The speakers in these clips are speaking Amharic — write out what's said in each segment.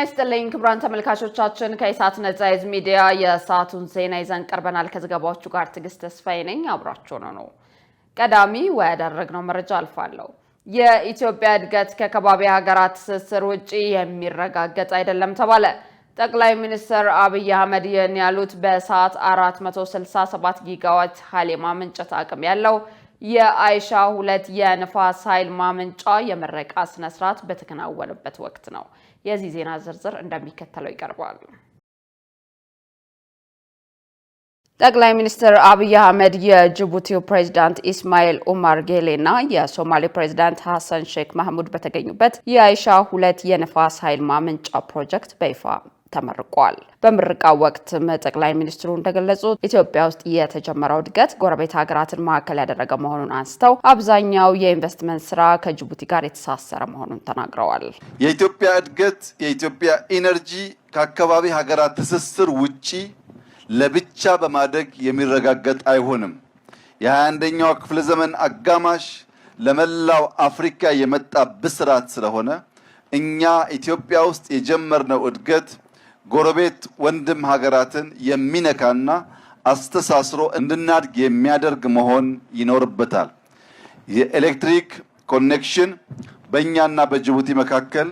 ይስጥልኝ ክቡራን ተመልካቾቻችን ከኢሳት ነጻ የህዝብ ሚዲያ የሰዓቱን ዜና ይዘን ቀርበናል። ከዘገባዎቹ ጋር ትዕግስት ተስፋዬ ነኝ። አብራችሁ ነው። ቀዳሚ ወዳደረግነው መረጃ አልፋለሁ። የኢትዮጵያ እድገት ከከባቢ ሀገራት ትስስር ውጪ የሚረጋገጥ አይደለም ተባለ። ጠቅላይ ሚኒስትር አብይ አህመድ ይህን ያሉት በሰዓት 467 ጊጋዋት ኃይል ማመንጨት አቅም ያለው የአይሻ 2 የንፋስ ኃይል ማመንጫ የምረቃ ስነ ስርዓት በተከናወነበት ወቅት ነው። የዚህ ዜና ዝርዝር እንደሚከተለው ይቀርባል። ጠቅላይ ሚኒስትር አብይ አህመድ የጅቡቲው ፕሬዝዳንት ኢስማኤል ኡመር ጌሌና የሶማሌ ፕሬዝዳንት ሐሰን ሼክ መሐሙድ በተገኙበት የአይሻ 2 የንፋስ ኃይል ማመንጫ ፕሮጀክት በይፋ ተመርቋል። በምርቃው ወቅትም ጠቅላይ ሚኒስትሩ እንደገለጹት ኢትዮጵያ ውስጥ የተጀመረው እድገት ጎረቤት ሀገራትን ማዕከል ያደረገ መሆኑን አንስተው አብዛኛው የኢንቨስትመንት ስራ ከጅቡቲ ጋር የተሳሰረ መሆኑን ተናግረዋል። የኢትዮጵያ እድገት የኢትዮጵያ ኢነርጂ ከአካባቢ ሀገራት ትስስር ውጪ ለብቻ በማደግ የሚረጋገጥ አይሆንም። የ21ኛው ክፍለ ዘመን አጋማሽ ለመላው አፍሪካ የመጣ ብስራት ስለሆነ እኛ ኢትዮጵያ ውስጥ የጀመርነው እድገት ጎረቤት ወንድም ሀገራትን የሚነካና አስተሳስሮ እንድናድግ የሚያደርግ መሆን ይኖርበታል። የኤሌክትሪክ ኮኔክሽን በእኛና በጅቡቲ መካከል፣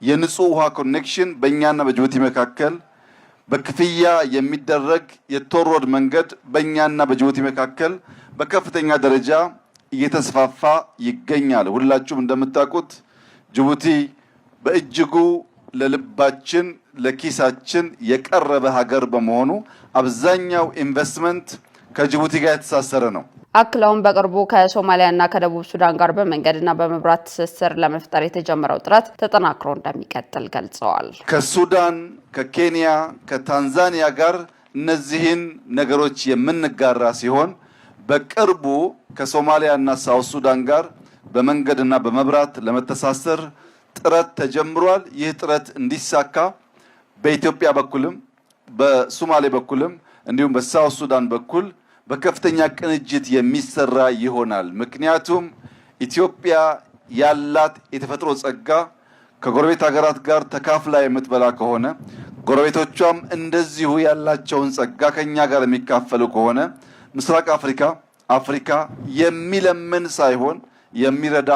የንጹህ ውሃ ኮኔክሽን በእኛና በጅቡቲ መካከል፣ በክፍያ የሚደረግ የቶል ሮድ መንገድ በእኛና በጅቡቲ መካከል በከፍተኛ ደረጃ እየተስፋፋ ይገኛል። ሁላችሁም እንደምታውቁት ጅቡቲ በእጅጉ ለልባችን ለኪሳችን የቀረበ ሀገር በመሆኑ አብዛኛው ኢንቨስትመንት ከጅቡቲ ጋር የተሳሰረ ነው። አክለውም በቅርቡ ከሶማሊያና ከደቡብ ሱዳን ጋር በመንገድና በመብራት ትስስር ለመፍጠር የተጀመረው ጥረት ተጠናክሮ እንደሚቀጥል ገልጸዋል። ከሱዳን፣ ከኬንያ፣ ከታንዛኒያ ጋር እነዚህን ነገሮች የምንጋራ ሲሆን በቅርቡ ከሶማሊያና ሳውት ሱዳን ጋር በመንገድና በመብራት ለመተሳሰር ጥረት ተጀምሯል። ይህ ጥረት እንዲሳካ በኢትዮጵያ በኩልም በሶማሌ በኩልም እንዲሁም በሳውት ሱዳን በኩል በከፍተኛ ቅንጅት የሚሰራ ይሆናል። ምክንያቱም ኢትዮጵያ ያላት የተፈጥሮ ጸጋ ከጎረቤት ሀገራት ጋር ተካፍላ የምትበላ ከሆነ ጎረቤቶቿም እንደዚሁ ያላቸውን ጸጋ ከኛ ጋር የሚካፈሉ ከሆነ ምስራቅ አፍሪካ የሚለምን ሳይሆን የሚረዳ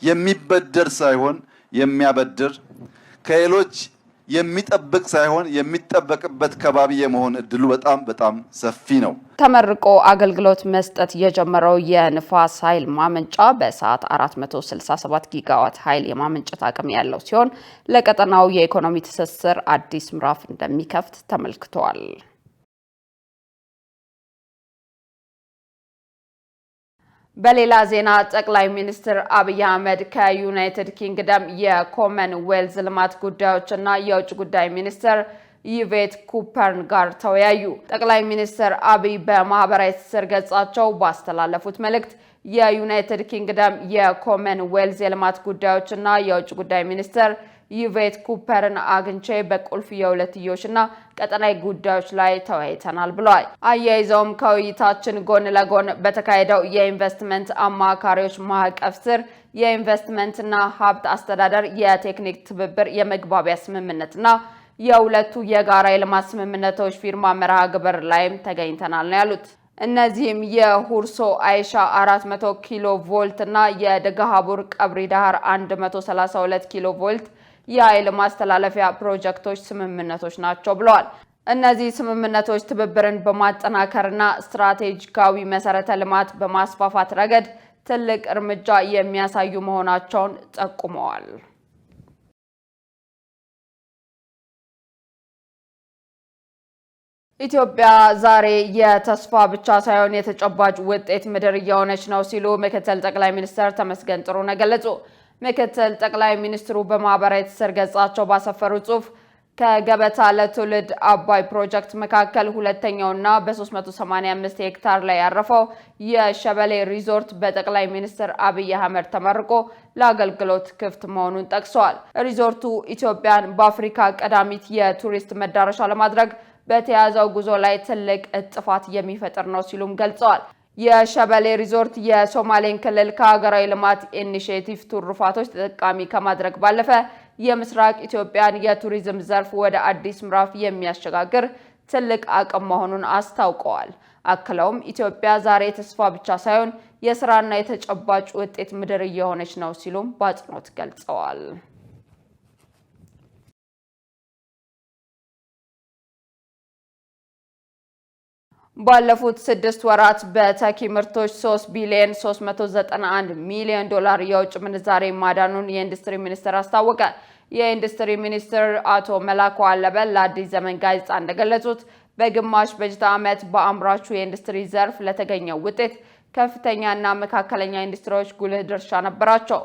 የሚበደር ሳይሆን የሚያበድር ከሌሎች የሚጠብቅ ሳይሆን የሚጠበቅበት ከባቢ የመሆን እድሉ በጣም ሰፊ ነው። ተመርቆ አገልግሎት መስጠት የጀመረው የንፋስ ኃይል ማመንጫ በሰዓት 467 ጊጋዋት ኃይል የማመንጨት አቅም ያለው ሲሆን ለቀጠናው የኢኮኖሚ ትስስር አዲስ ምዕራፍ እንደሚከፍት ተመልክቷል። በሌላ ዜና ጠቅላይ ሚኒስትር አብይ አህመድ ከዩናይትድ ኪንግደም የኮመንዌልዝ ልማት ጉዳዮችና የውጭ ጉዳይ ሚኒስትር ይቬት ኩፐርን ጋር ተወያዩ። ጠቅላይ ሚኒስትር አብይ በማህበራዊ ትስስር ገጻቸው ባስተላለፉት መልእክት የዩናይትድ ኪንግደም የኮመንዌልዝ የልማት ጉዳዮችና የውጭ ጉዳይ ሚኒስትር ይቬት ኩፐርን አግኝቼ በቁልፍ የሁለትዮሽና ቀጠናዊ ጉዳዮች ላይ ተወያይተናል ብለዋል። አያይዘውም ከውይይታችን ጎን ለጎን በተካሄደው የኢንቨስትመንት አማካሪዎች ማዕቀፍ ስር የኢንቨስትመንትና ሀብት አስተዳደር የቴክኒክ ትብብር የመግባቢያ ስምምነትና የሁለቱ የጋራ የልማት ስምምነቶች ፊርማ መርሃ ግብር ላይም ተገኝተናል ነው ያሉት። እነዚህም የሁርሶ አይሻ 400 ኪሎ ቮልት እና የደጋሃቡር ቀብሪ ዳህር 132 ኪሎ ቮልት የኃይል ማስተላለፊያ ፕሮጀክቶች ስምምነቶች ናቸው ብለዋል። እነዚህ ስምምነቶች ትብብርን በማጠናከርና ስትራቴጂካዊ መሰረተ ልማት በማስፋፋት ረገድ ትልቅ እርምጃ የሚያሳዩ መሆናቸውን ጠቁመዋል። ኢትዮጵያ ዛሬ የተስፋ ብቻ ሳይሆን የተጨባጭ ውጤት ምድር እየሆነች ነው ሲሉ ምክትል ጠቅላይ ሚኒስትር ተመስገን ጥሩነህ ገለጹ። ምክትል ጠቅላይ ሚኒስትሩ በማህበራዊ ትስስር ገጻቸው ባሰፈሩት ጽሑፍ ከገበታ ለትውልድ አባይ ፕሮጀክት መካከል ሁለተኛውና በ385 ሄክታር ላይ ያረፈው የሸበሌ ሪዞርት በጠቅላይ ሚኒስትር አብይ አህመድ ተመርቆ ለአገልግሎት ክፍት መሆኑን ጠቅሰዋል። ሪዞርቱ ኢትዮጵያን በአፍሪካ ቀዳሚት የቱሪስት መዳረሻ ለማድረግ በተያዘው ጉዞ ላይ ትልቅ እጥፋት የሚፈጥር ነው ሲሉም ገልጸዋል። የሸበሌ ሪዞርት የሶማሌን ክልል ከሀገራዊ ልማት ኢኒሼቲቭ ትሩፋቶች ተጠቃሚ ከማድረግ ባለፈ የምስራቅ ኢትዮጵያን የቱሪዝም ዘርፍ ወደ አዲስ ምዕራፍ የሚያሸጋግር ትልቅ አቅም መሆኑን አስታውቀዋል። አክለውም ኢትዮጵያ ዛሬ ተስፋ ብቻ ሳይሆን የስራና የተጨባጭ ውጤት ምድር እየሆነች ነው ሲሉም በአጽንኦት ገልጸዋል። ባለፉት 6 ወራት በተኪ ምርቶች 3 ቢሊዮን 391 ሚሊዮን ዶላር የውጭ ምንዛሬ ማዳኑን የኢንዱስትሪ ሚኒስቴር አስታወቀ። የኢንዱስትሪ ሚኒስትር አቶ መላኩ አለበል ለአዲስ ዘመን ጋዜጣ እንደገለጹት በግማሽ በጀት ዓመት በአምራቹ የኢንዱስትሪ ዘርፍ ለተገኘው ውጤት ከፍተኛና መካከለኛ ኢንዱስትሪዎች ጉልህ ድርሻ ነበራቸው።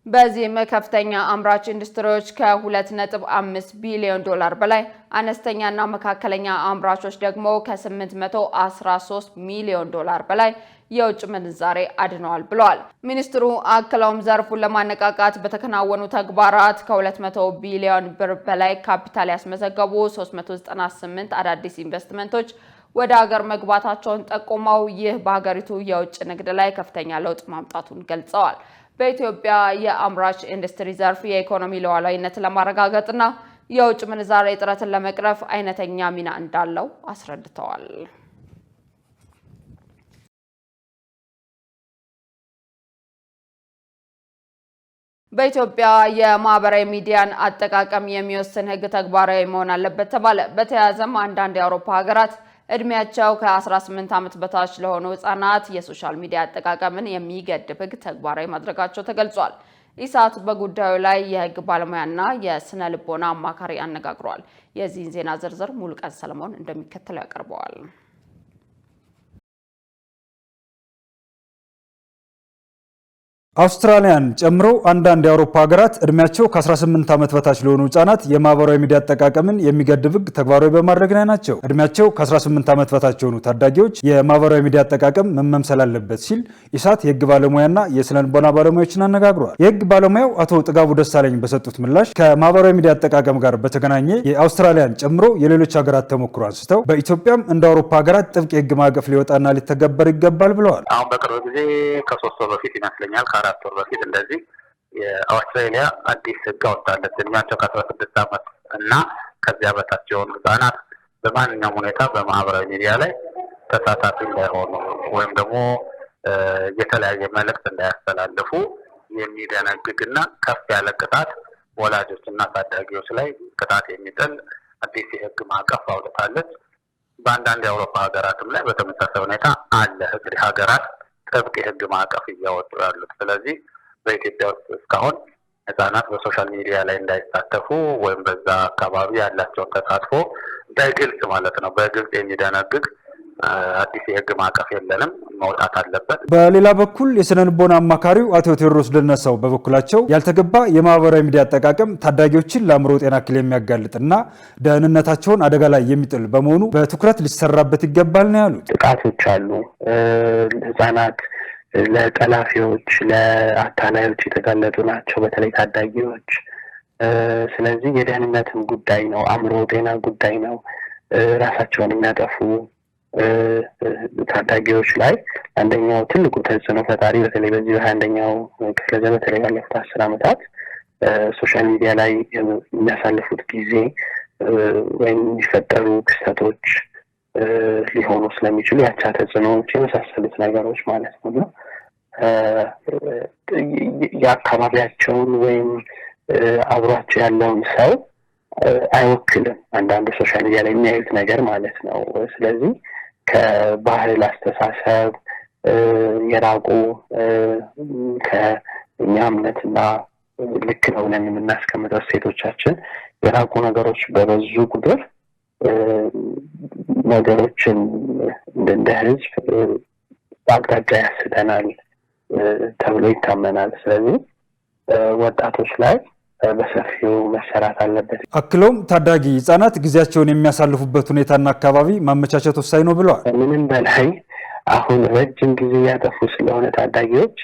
በዚህም ከፍተኛ አምራች ኢንዱስትሪዎች ከ2.5 ቢሊዮን ዶላር በላይ፣ አነስተኛና መካከለኛ አምራቾች ደግሞ ከ813 ሚሊዮን ዶላር በላይ የውጭ ምንዛሬ አድነዋል ብለዋል። ሚኒስትሩ አክለውም ዘርፉን ለማነቃቃት በተከናወኑ ተግባራት ከ200 ቢሊዮን ብር በላይ ካፒታል ያስመዘገቡ 398 አዳዲስ ኢንቨስትመንቶች ወደ ሀገር መግባታቸውን ጠቁመው ይህ በሀገሪቱ የውጭ ንግድ ላይ ከፍተኛ ለውጥ ማምጣቱን ገልጸዋል። በኢትዮጵያ የአምራች ኢንዱስትሪ ዘርፍ የኢኮኖሚ ሉዓላዊነትን ለማረጋገጥና የውጭ ምንዛሬ እጥረትን ለመቅረፍ አይነተኛ ሚና እንዳለው አስረድተዋል። በኢትዮጵያ የማህበራዊ ሚዲያን አጠቃቀም የሚወስን ሕግ ተግባራዊ መሆን አለበት ተባለ። በተያያዘም አንዳንድ የአውሮፓ ሀገራት እድሜያቸው ከ18 ዓመት በታች ለሆኑ ህጻናት የሶሻል ሚዲያ አጠቃቀምን የሚገድብ ሕግ ተግባራዊ ማድረጋቸው ተገልጿል። ኢሳት በጉዳዩ ላይ የህግ ባለሙያና የስነ ልቦና አማካሪ አነጋግሯል። የዚህን ዜና ዝርዝር ሙሉቀን ሰለሞን እንደሚከተለው ያቀርበዋል። አውስትራሊያን ጨምሮ አንዳንድ የአውሮፓ ሀገራት እድሜያቸው ከ18 ዓመት በታች ለሆኑ ህጻናት የማህበራዊ ሚዲያ አጠቃቀምን የሚገድብ ህግ ተግባራዊ በማድረግ ላይ ናቸው። እድሜያቸው ከ18 ዓመት በታች የሆኑ ታዳጊዎች የማህበራዊ ሚዲያ አጠቃቀም መመምሰል አለበት ሲል ኢሳት የህግ ባለሙያና የስነ ልቦና ባለሙያዎችን አነጋግሯል። የህግ ባለሙያው አቶ ጥጋቡ ደሳለኝ በሰጡት ምላሽ ከማህበራዊ ሚዲያ አጠቃቀም ጋር በተገናኘ የአውስትራሊያን ጨምሮ የሌሎች ሀገራት ተሞክሮ አንስተው በኢትዮጵያም እንደ አውሮፓ ሀገራት ጥብቅ የህግ ማዕቀፍ ሊወጣና ሊተገበር ይገባል ብለዋል። አሁን በቅርብ ጊዜ ከ3 ወር በፊት ይመስለኛል 4 ወር በፊት እንደዚህ የአውስትራሊያ አዲስ ህግ አወጣለች። እድሜያቸው ከ16 ዓመት እና ከዚያ በታች የሆኑ ህጻናት በማንኛውም ሁኔታ በማህበራዊ ሚዲያ ላይ ተሳታፊ እንዳይሆኑ ወይም ደግሞ የተለያየ መልእክት እንዳያስተላልፉ የሚደነግግና ከፍ ያለ ቅጣት ወላጆችና ታዳጊዎች ላይ ቅጣት የሚጥል አዲስ የህግ ማዕቀፍ አውጥታለች። በአንዳንድ የአውሮፓ ሀገራትም ላይ በተመሳሳይ ሁኔታ አለ። እንግዲህ ሀገራት ጥብቅ የህግ ማዕቀፍ እያወጡ ያሉት። ስለዚህ በኢትዮጵያ ውስጥ እስካሁን ህጻናት በሶሻል ሚዲያ ላይ እንዳይሳተፉ ወይም በዛ አካባቢ ያላቸውን ተሳትፎ በግልጽ ማለት ነው በግልጽ የሚደነግግ አዲስ የህግ ማዕቀፍ የለንም፣ መውጣት አለበት። በሌላ በኩል የስነ ልቦና አማካሪው አቶ ቴዎድሮስ ደነሳው በበኩላቸው ያልተገባ የማህበራዊ ሚዲያ አጠቃቀም ታዳጊዎችን ለአእምሮ ጤና እክል የሚያጋልጥና ደህንነታቸውን አደጋ ላይ የሚጥል በመሆኑ በትኩረት ሊሰራበት ይገባል ነው ያሉት። ጥቃቶች አሉ። ህጻናት ለጠላፊዎች፣ ለአታላዮች የተጋለጡ ናቸው፣ በተለይ ታዳጊዎች። ስለዚህ የደህንነትም ጉዳይ ነው፣ አእምሮ ጤና ጉዳይ ነው። ራሳቸውን የሚያጠፉ ታዳጊዎች ላይ አንደኛው ትልቁ ተጽዕኖ ፈጣሪ በተለይ በዚህ 21ኛው ክፍለ ዘመን በተለይ ባለፉት 10 ዓመታት ሶሻል ሚዲያ ላይ የሚያሳልፉት ጊዜ ወይም የሚፈጠሩ ክስተቶች ሊሆኑ ስለሚችሉ ያቻ ተጽዕኖዎች የመሳሰሉት ነገሮች ማለት ነው። የአካባቢያቸውን ወይም አብሯቸው ያለውን ሰው አይወክልም አንዳንዱ ሶሻል ሚዲያ ላይ የሚያዩት ነገር ማለት ነው። ስለዚህ ከባህል አስተሳሰብ የራቁ ከእኛ እምነትና ልክ ነው ብለን የምናስቀምጠው ሴቶቻችን የራቁ ነገሮች በበዙ ቁጥር ነገሮችን እንደ ህዝብ አቅጣጫ ያስተናል ተብሎ ይታመናል። ስለዚህ ወጣቶች ላይ በሰፊው መሰራት አለበት። አክለውም ታዳጊ ህጻናት ጊዜያቸውን የሚያሳልፉበት ሁኔታና አካባቢ ማመቻቸት ወሳኝ ነው ብለዋል። ምንም በላይ አሁን ረጅም ጊዜ ያጠፉ ስለሆነ ታዳጊዎች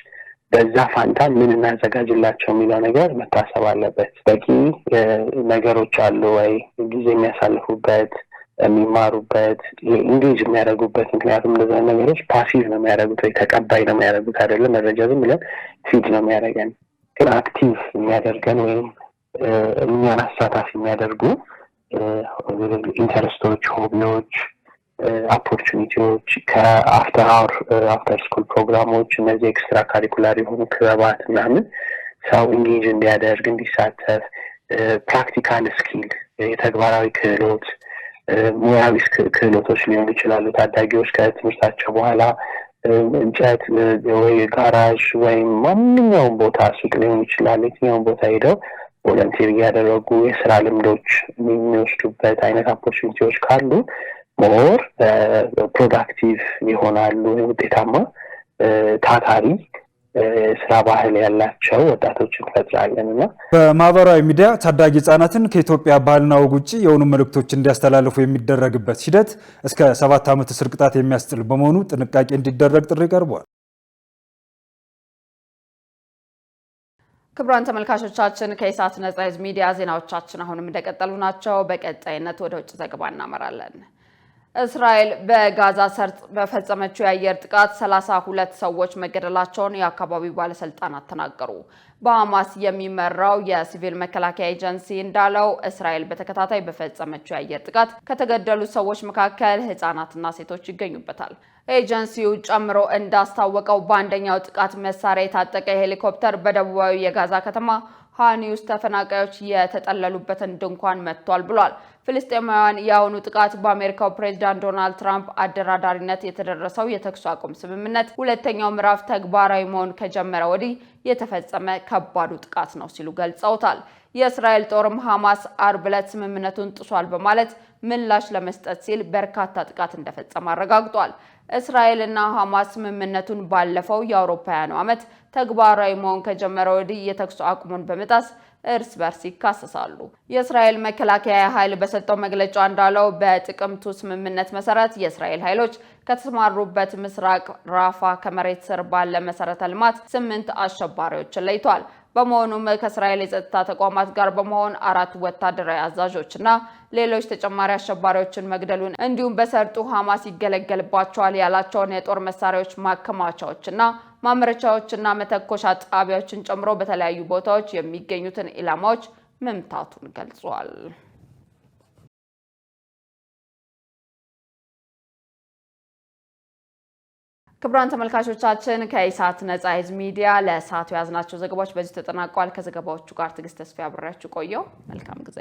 በዛ ፋንታ ምን እናዘጋጅላቸው የሚለው ነገር መታሰብ አለበት። በቂ ነገሮች አሉ ወይ ጊዜ የሚያሳልፉበት፣ የሚማሩበት፣ ኢንጌጅ የሚያደርጉበት? ምክንያቱም እንደዛ ነገሮች ፓሲቭ ነው የሚያደርጉት ወይ ተቀባይ ነው የሚያደርጉት አይደለም። መረጃ ዝም ብለን ፊድ ነው የሚያደርገን። ግን አክቲቭ የሚያደርገን ወይም እኛን አሳታፊ የሚያደርጉ ኢንተረስቶች፣ ሆቢዎች፣ ኦፖርቹኒቲዎች ከአፍተር ስኩል ፕሮግራሞች እነዚህ ኤክስትራ ካሪኩላር የሆኑ ክበባት ምናምን ሰው ኢንጌጅ እንዲያደርግ እንዲሳተፍ ፕራክቲካል ስኪል የተግባራዊ ክህሎት ሙያዊ ክህሎቶች ሊሆኑ ይችላሉ። ታዳጊዎች ከትምህርታቸው በኋላ እንጨት ወይ ጋራዥ ወይም ማንኛውም ቦታ ሱቅ ሊሆን ይችላል የትኛውም ቦታ ሄደው ቮለንቲር እያደረጉ የስራ ልምዶች የሚወስዱበት አይነት ኦፖርቹኒቲዎች ካሉ ሞር ፕሮዳክቲቭ ይሆናሉ። ውጤታማ ታታሪ ስራ ባህል ያላቸው ወጣቶችን ፈጥራለንና በማህበራዊ ሚዲያ ታዳጊ ህጻናትን ከኢትዮጵያ ባህልና ወግ ውጪ የሆኑ መልእክቶች እንዲያስተላልፉ የሚደረግበት ሂደት እስከ 7 ዓመት እስር ቅጣት የሚያስጥል በመሆኑ ጥንቃቄ እንዲደረግ ጥሪ ቀርቧል። ክቡራን ተመልካቾቻችን ከኢሳት ነጻ ህዝብ ሚዲያ ዜናዎቻችን አሁንም እንደቀጠሉ ናቸው። በቀጣይነት ወደ ውጭ ዘገባ እናመራለን። እስራኤል በጋዛ ሰርጥ በፈጸመችው የአየር ጥቃት 32 ሰዎች መገደላቸውን የአካባቢው ባለስልጣናት ተናገሩ። በሐማስ የሚመራው የሲቪል መከላከያ ኤጀንሲ እንዳለው እስራኤል በተከታታይ በፈጸመችው የአየር ጥቃት ከተገደሉት ሰዎች መካከል ህፃናትና ሴቶች ይገኙበታል። ኤጀንሲው ጨምሮ እንዳስታወቀው በአንደኛው ጥቃት መሳሪያ የታጠቀ ሄሊኮፕተር በደቡባዊ የጋዛ ከተማ ሃኒውስ ተፈናቃዮች የተጠለሉበትን ድንኳን መጥቷል ብሏል። ፍልስጤማውያን የአሁኑ ጥቃት በአሜሪካው ፕሬዝዳንት ዶናልድ ትራምፕ አደራዳሪነት የተደረሰው የተኩስ አቁም ስምምነት ሁለተኛው ምዕራፍ ተግባራዊ መሆን ከጀመረ ወዲህ የተፈጸመ ከባዱ ጥቃት ነው ሲሉ ገልጸውታል። የእስራኤል ጦርም ሐማስ አርብ ዕለት ስምምነቱን ጥሷል በማለት ምላሽ ለመስጠት ሲል በርካታ ጥቃት እንደፈጸመ አረጋግጧል። እስራኤልና ሐማስ ስምምነቱን ባለፈው የአውሮፓውያኑ ዓመት ተግባራዊ መሆን ከጀመረ ወዲህ የተኩስ አቁሙን በመጣስ እርስ በርስ ይካሰሳሉ። የእስራኤል መከላከያ ኃይል በሰጠው መግለጫ እንዳለው በጥቅምቱ ስምምነት መሰረት የእስራኤል ኃይሎች ከተሰማሩበት ምስራቅ ራፋ ከመሬት ስር ባለ መሰረተ ልማት 8 አሸባሪዎችን ለይቷል። በመሆኑም ከእስራኤል የጸጥታ ተቋማት ጋር በመሆን 4 ወታደራዊ አዛዦችና ሌሎች ተጨማሪ አሸባሪዎችን መግደሉን እንዲሁም በሰርጡ ሐማስ ይገለገልባቸዋል ያላቸውን የጦር መሳሪያዎች ማከማቻዎችና ማምረቻዎችና መተኮሻ ጣቢያዎችን ጨምሮ በተለያዩ ቦታዎች የሚገኙትን ኢላማዎች መምታቱን ገልጿል። ክቡራን ተመልካቾቻችን ከኢሳት ነጻ ህዝብ ሚዲያ ለሰዓቱ ያዝናቸው ዘገባዎች በዚህ ተጠናቀዋል። ከዘገባዎቹ ጋር ትዕግስት ተስፋ አብሬያችሁ ቆየው። መልካም ጊዜ።